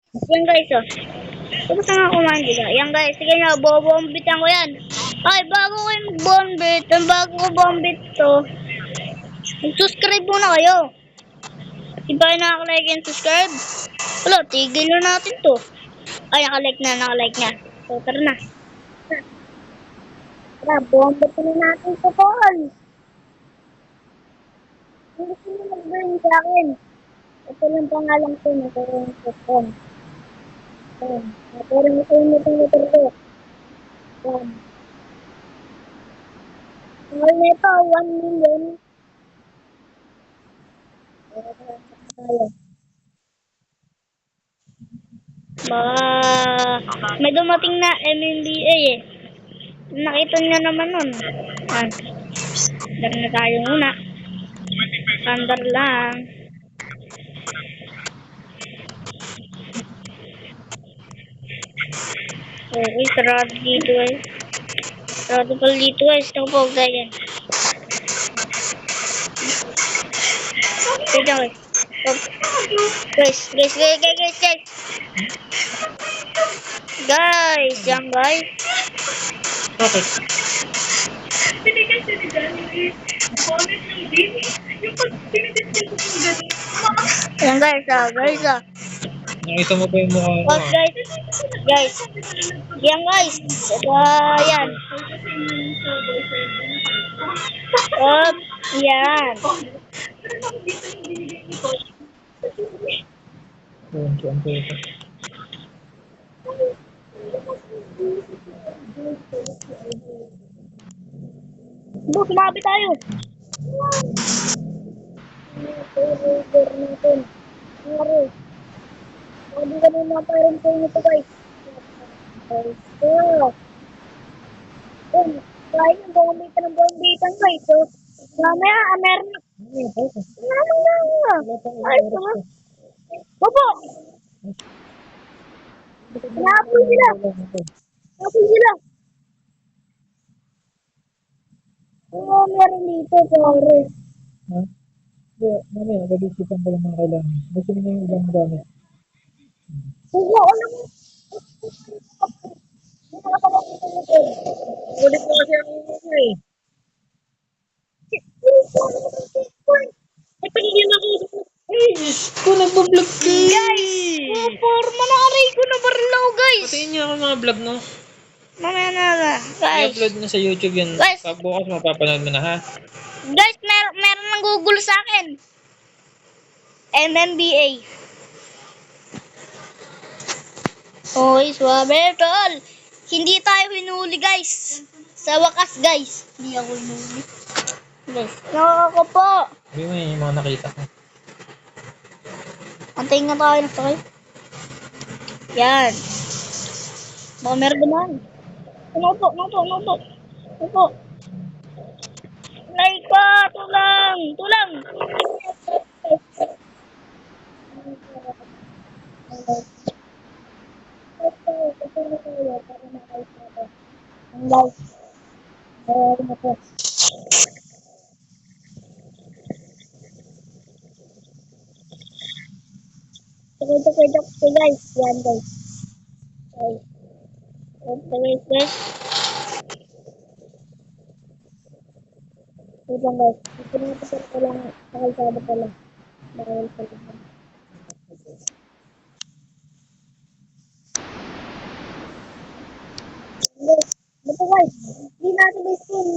Yan guys, oh. Tapos na nga kumain diba? Yan guys, sige na, bobombitan ko yan. Ay, bago ko yung bombit, ang bago ko bombit to, mag-subscribe muna kayo. Di ba kayo nakaka-like and subscribe? Wala, tigil na natin to. Ay, nakalike na. So, tara na. Tara, bombit na natin to, Paul. Hindi ko na mag-burn sa akin. Ito lang pangalan ko, nagkaroon sa phone. Ayan, nagkaroon ko yung motor ko. Ayan. Mahal na ito, 1 million. Tayo. May dumating na MNDA eh. Nakita niya naman nun. Ayan. Dar na tayo muna. Sandar lang. Okay, sarado dito eh. Sarado pala dito eh. Gusto ko po ganyan. Wait lang eh. Guys. Guys, yan guys. Bakit? Binigyan siya ni Johnny. Bonus yung game. Yung pag pinitip niya ko yung ganun. Yan guys, guys. Nakita mo ba yung mukha ko? Pause guys. Guys. Yan guys. Yan. Yan. Yun, siya ang pwede. Bu, sumabi tayo. Order natin. Sorry. Hindi ka na parang kayo nito guys. So, kaya yung bombitan guys. So, mamaya, meron na. Ay, ito. Bobo! Napol sila. Oo, meron dito, pare. Ha? Hindi, mamaya, nag-isipan ko lang mga kailangan. Gusto niyo yung ibang gamit. Oo, alam mo. Ulit ko kasi ang ino eh. Ay, pagiging ako. Ay, Diyos ko, nagbablog ka. Guys! Forma na aray ko na barlaw, guys! Patingin niyo ako mga vlog no. Mamaya na, guys. I-upload na sa YouTube yan. Guys. Bukas mapapanood mo na ha. Guys, meron nang Google sa akin. MMBA. Oy, swabe, tol. Hindi tayo hinuli, guys. Sa wakas, guys. Hindi ako hinuli. Guys, nakaka po. Sabi mo yung mga nakita ko. Antayin nga tayo na sakay. Yan. Baka meron naman. Ano po. Like pa, tulang. Ang like. Meron na po. Okay, guys. Yan, guys. Okay, guys. Wait lang, guys. Ito na ko lang sa kalsada pala. Dahil sa lang. Guys, ito guys. Hindi natin guys kung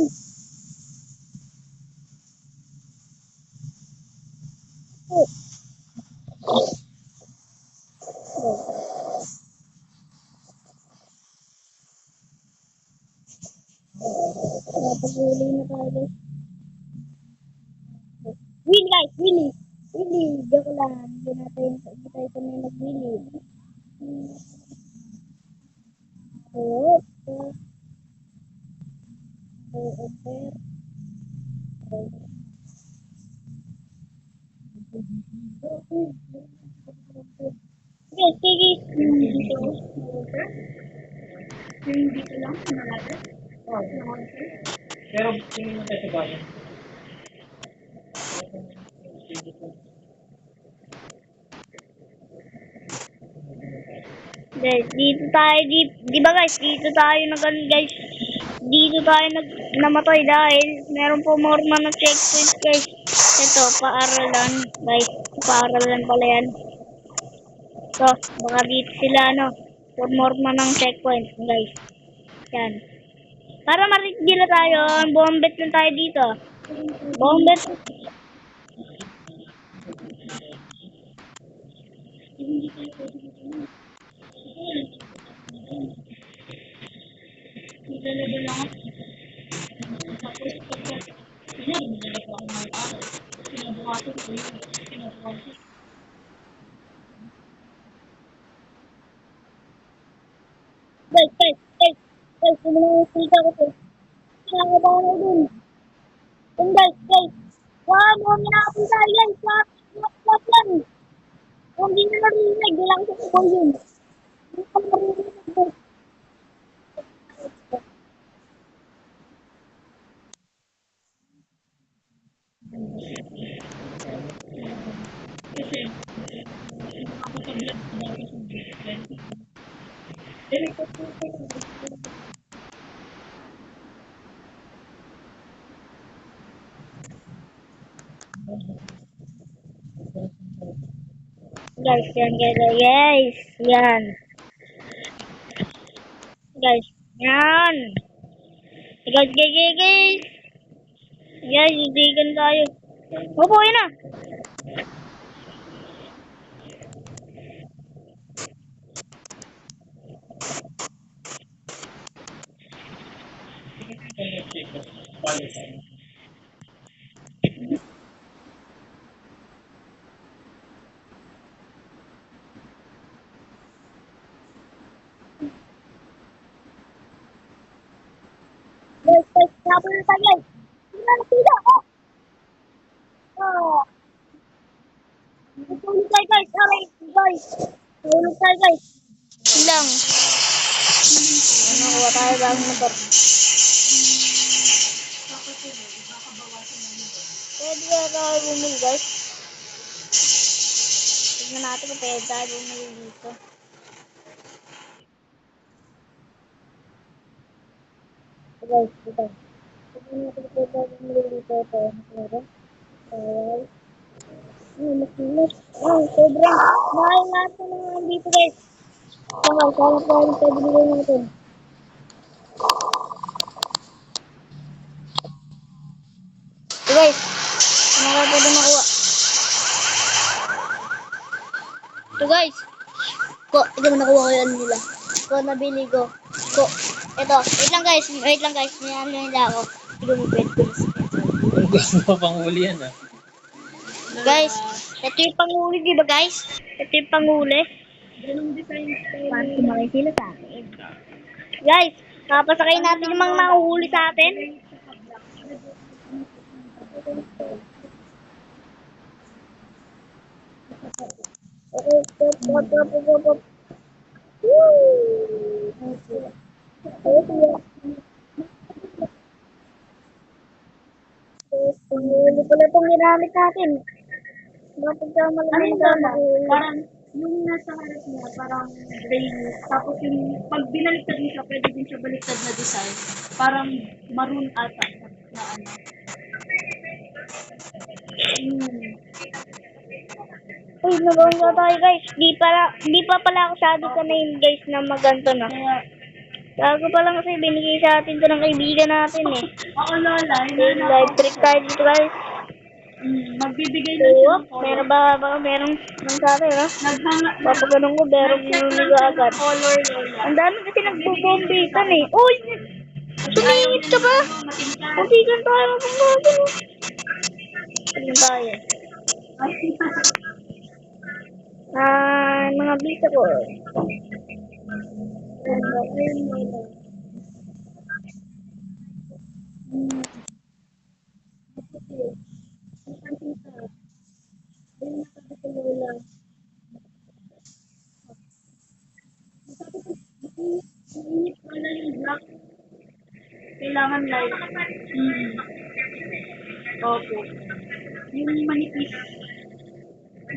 napag-uli na tayo guys. Win guys, Willy. Joke lang. Hindi tayo kami nag-Willy. Oo. Sige. Dito lang, malapit. Pero tingin mo tayo sa bayan. Guys, dito tayo, di ba guys, dito tayo guys. Dito tayo namatay dahil meron po morma na checkpoint guys. Ito, paaralan guys. Paaralan pala yan. So, baka dito sila morma ng checkpoint guys. Yan. Para ma-reach na tayo, bombet na tayo dito. Bombet. Guys, sumulita ko po. Nakakaba na dun. Yun guys. Wow, mga minakapin tayo guys. Wag yan. Kung hindi na narinig, di lang sa ko yun. Hindi ka narinig guys. Guys, yan. Yan. Guys, yan. Guys. Guys, idigan tayo. Opo, yun na. Guys, napin na tayo guys. Hindi na nasila. Oh. Natulog tayo guys. Aray, guys. Natulog tayo guys. Lang. Kuha tayo bagong motor. Pwede ba tayo bumili guys? Tignan natin kung pwede tayo bumili dito. Guys, ito. Tignan natin kung pwede tayo bumili dito. Ito, meron. Alright. Mas. Sobrang mahal natin na dito guys. Sana pwede bumili natin. So guys, ano ka pwede makuha? So guys, ito mo nakuha ko yan nila. Nabili ko. Ito, wait lang guys, may ano nila ako. Hindi mo pwede. Gusto mo pang huli yan ah. Guys, ito yung panghuli, di ba guys? Ito yung panghuli. Ganong design style. Paano sumakay sila sa akin? Guys, papasakay natin yung mga mahuhuli sa atin. Hindi pala itong ginamit natin. Bakit ka malamig ka Parang yung nasa harap niya, parang rainy. Tapos yung pag binaliktad mo siya, pwede din siya baliktad na design. Parang maroon ata na ano. Uy, nagawin nga tayo guys. Di pa pala ako sabi ka na yun guys na maganto na. Kaya, Bago pa lang kasi binigay sa atin to ng kaibigan natin eh. ako lola, Live trick tayo dito guys. magbibigay na siya ng color. Meron sa atin ha? Naghanga, Papaganong ko, meron nag-check lang niliga siya ng agad. color lola. Ang dami kasi nagbubombitan eh. Uy! Sumingit ka ba? Matingkad. Kuntigan tayo ng panggagan. Ano tayo? Mga bisa ko. Init pala yung black. Kailangan light. Opo. Yung manipis.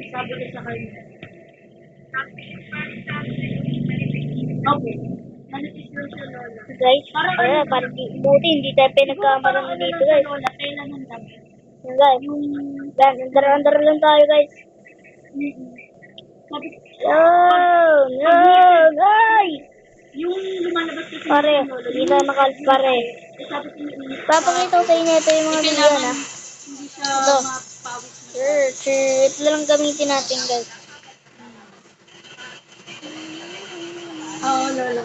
Sabi ko sa kanya. Opo. Manipis daw siya, Lola. Guys, Parang parang buti hindi tayo pinagkamaran ano dito lang siya, guys. Lola, kailangan lang. Yan, guys. Yung, Yan, andar lang tayo guys. sabi, Yan, yan, guys. yung lumalabas kasi Pare, ng Lola, hindi tayo makalis pare. sabi ko yung Papakita ko sa inyo ito yung mga video kailangan na. hindi siya Ito. mapawis na. Sure. Ito lang gamitin natin guys. Oo, Lola.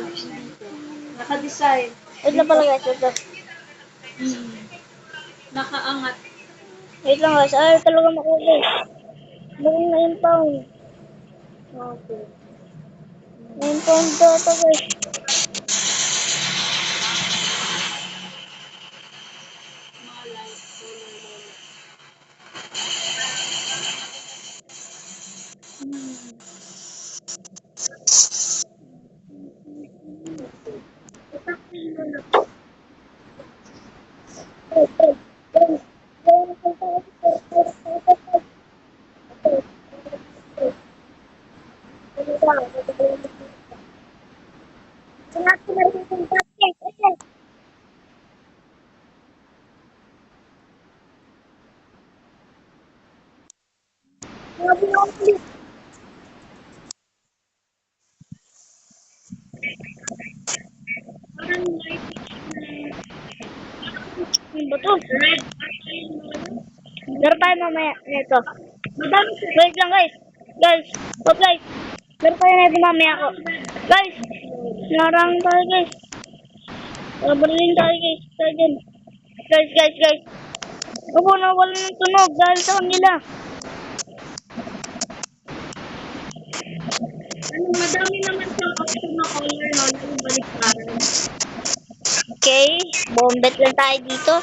Naka-design. Wait lang pala guys, wait lang. Nakaangat. Wait lang guys, ayaw talaga makuha guys. Mukhang na-impound. Okay. Na-impound data guys. Mga light color, Lola. Parang light Ano ba to? red. Laro tayo mamaya nito. Madami siya. Wait lang guys. Guys, wag guys. Laro tayo nito mamaya ako. Guys, narang tayo guys. Babalin tayo guys. Tayo dyan. Guys. Ako nawala ng tunog dahil sa kanila. Madami naman siyang option na color, Lola, yung baliktaran. Okay, bombet lang tayo dito.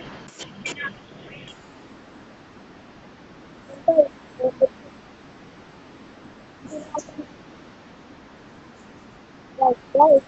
Guys.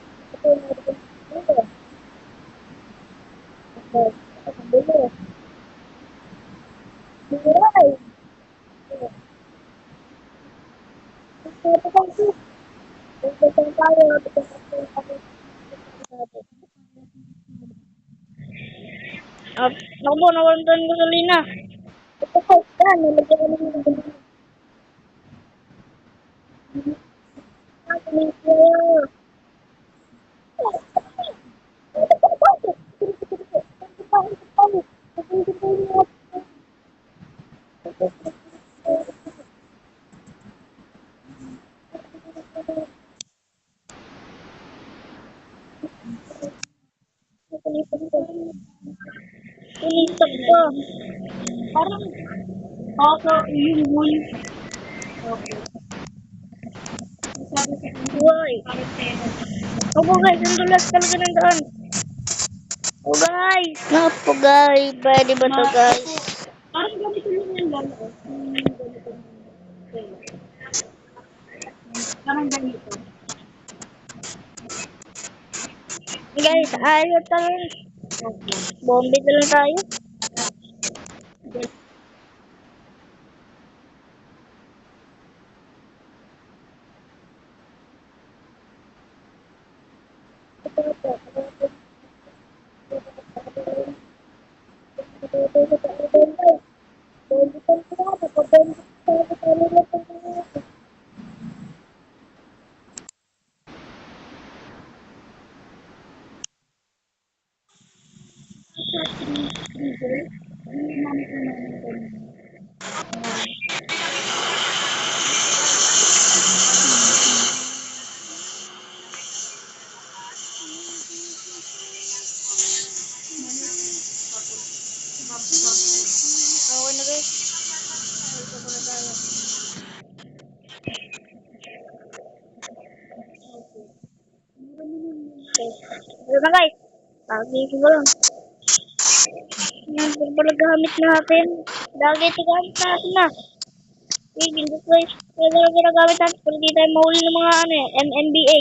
Naku po, nawalan tayo ng gasolina. Ito po, yan, nilagyan ko ng gasolina. Thank you. Tulisap ko. Parang, also, yung wool. Okay. Sabi sa kanya, Uy. parang pera. Opo guys, ang dulas talaga ng daan. Oh guys. Naku guys, pwede ba to guys? Parang ganito lang yan, Lola. Ganito. Parang ganito. Guys, ayaw talaga. Bombet na lang tayo. Okay na guys. Ito muna tayo. Okay. Ito na guys. Pagising ko lang. Yan, ito pala gamit natin. Lagi ito gamit natin na. Okay, gintos guys. Ito lang ginagamit natin. Para di tayo mahuli ng mga ano eh, MMBA.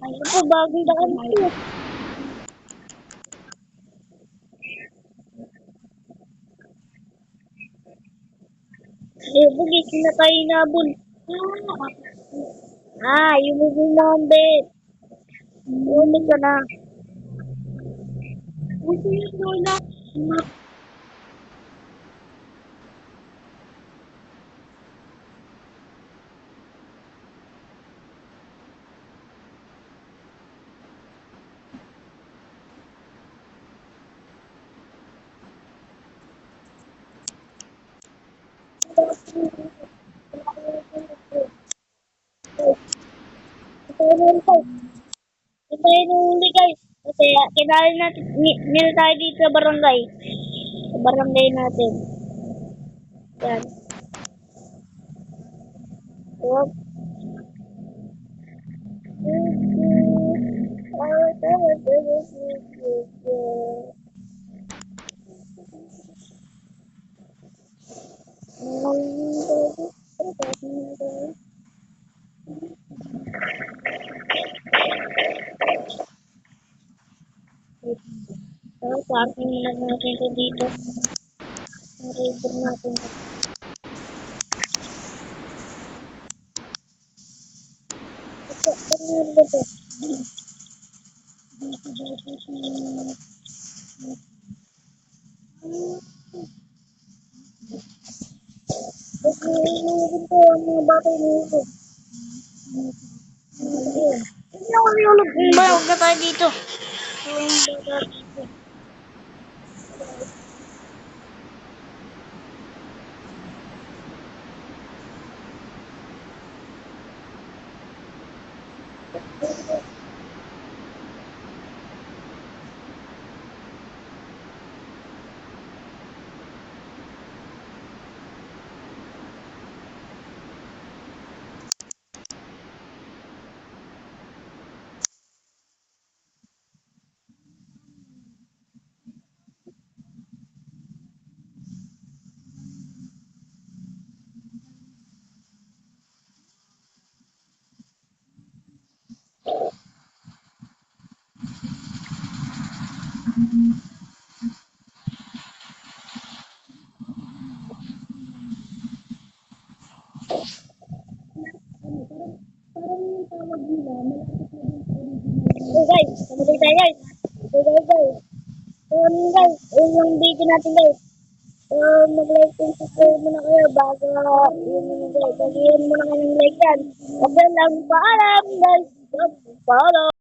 Ay, ito po, bagong daan ito. Ay, bugis na tayo nabul. Yung moving number. Ulit ka na. Uso yung lola. Ito yung huli guys. Kasi kinali natin, nila tayo dito sa barangay. Sa barangay natin. Yan. Yup. So, parking na natin ito dito. Ang river natin. Ano ba ito? Inuubin ko ang mga bata inuubin. Hindi ako nilulog. Huwag na tayo dito. Yung bata dito. Okay guys, kamutin tayo guys. Okay guys. Guys, yun yung video natin guys. Mag-like and subscribe muna kayo bago yun muna guys. Sabihin muna kayo ng like yan. Okay lang, paalam guys. Paalam.